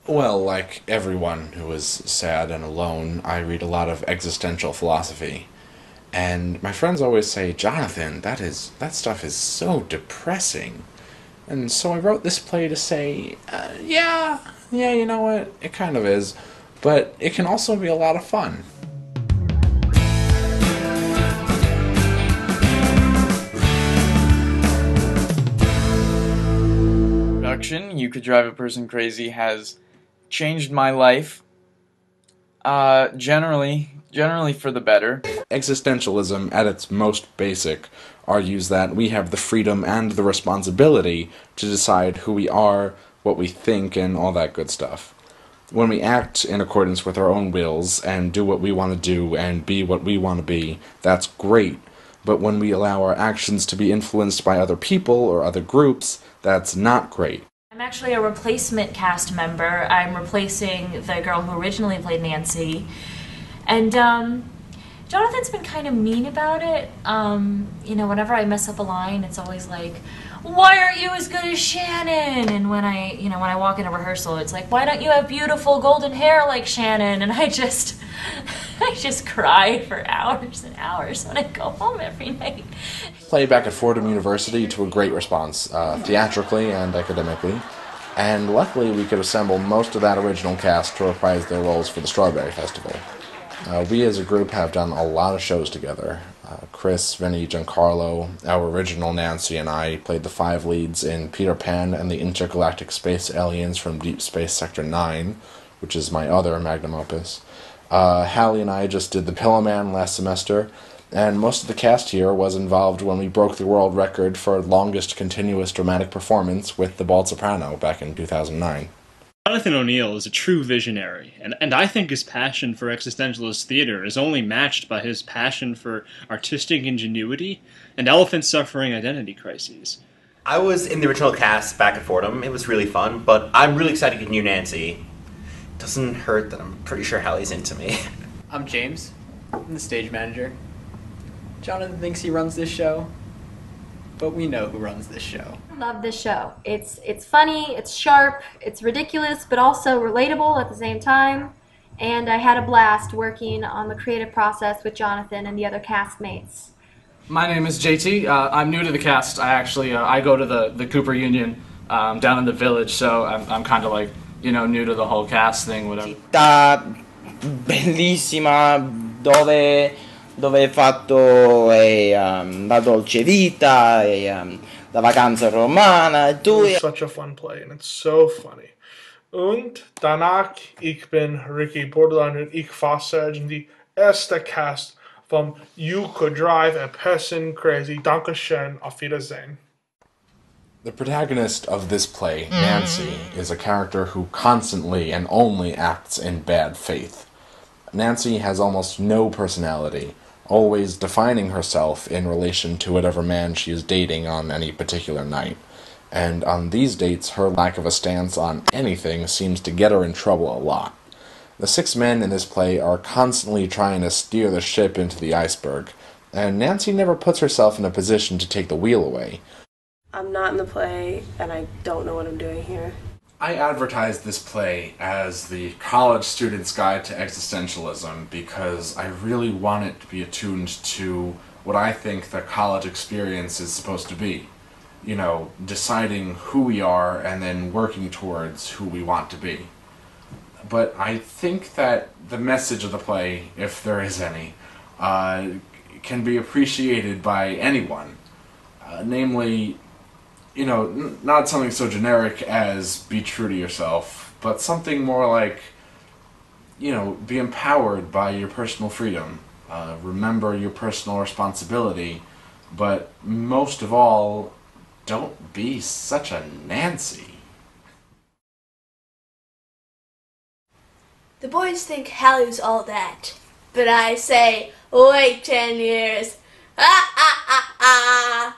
Well, like everyone who is sad and alone, I read a lot of existential philosophy. And my friends always say, "Jonathan, that stuff is so depressing." And so I wrote this play to say, yeah, you know what? It kind of is, but it can also be a lot of fun. Production, You Could Drive a Person Crazy has changed my life. Generally for the better. Existentialism, at its most basic, argues that we have the freedom and the responsibility to decide who we are, what we think, and all that good stuff. When we act in accordance with our own wills and do what we want to do and be what we want to be, that's great. But when we allow our actions to be influenced by other people or other groups, that's not great. I'm actually a replacement cast member. I'm replacing the girl who originally played Nancy. And Jonathan's been kind of mean about it. Whenever I mess up a line, it's always like, "Why aren't you as good as Shannon?" And when I walk into rehearsal, it's like, "Why don't you have beautiful golden hair like Shannon?" And I just cry for hours and hours when I go home every night. Played back at Fordham University to a great response, theatrically and academically. And luckily, we could assemble most of that original cast to reprise their roles for the Strawberry Festival. We as a group have done a lot of shows together. Chris, Vinny, Giancarlo, our original Nancy, and I played the five leads in Peter Pan and the Intergalactic Space Aliens from Deep Space Sector 9, which is my other magnum opus. Hallie and I just did The Pillow Man last semester, and most of the cast here was involved when we broke the world record for longest continuous dramatic performance with The Bald Soprano back in 2009. Jonathan O'Neill is a true visionary, and I think his passion for existentialist theater is only matched by his passion for artistic ingenuity and elephant suffering identity crises. I was in the original cast back at Fordham. It was really fun, but I'm really excited to get new Nancy. Doesn't hurt that I'm pretty sure Hallie's into me. I'm James. I'm the stage manager. Jonathan thinks he runs this show, but we know who runs this show. I love this show. It's funny, it's sharp, it's ridiculous, but also relatable at the same time. And I had a blast working on the creative process with Jonathan and the other castmates. My name is JT. I'm new to the cast. I go to the Cooper Union down in the village, so I'm kind of like, new to the whole cast thing, whatever. Città bellissima dove hai fatto la dolce vita la vacanza romana e tu. It's such a fun play and it's so funny. Und danach ich bin Ricky Borderline und ich fasse die erste Cast vom You Could Drive a Person Crazy. Dankeschön, auf Wiedersehen. The protagonist of this play, Nancy, is a character who constantly and only acts in bad faith. Nancy has almost no personality, always defining herself in relation to whatever man she is dating on any particular night. And on these dates, her lack of a stance on anything seems to get her in trouble a lot. The six men in this play are constantly trying to steer the ship into the iceberg, and Nancy never puts herself in a position to take the wheel away. I'm not in the play, and I don't know what I'm doing here. I advertised this play as the college student's guide to existentialism because I really want it to be attuned to what I think the college experience is supposed to be. Deciding who we are and then working towards who we want to be. But I think that the message of the play, if there is any, can be appreciated by anyone. Namely, not something so generic as be true to yourself, but something more like, be empowered by your personal freedom. Remember your personal responsibility, but most of all, don't be such a Nancy. The boys think Hallie's all that, but I say, wait 10 years. Ah, ah, ah, ah.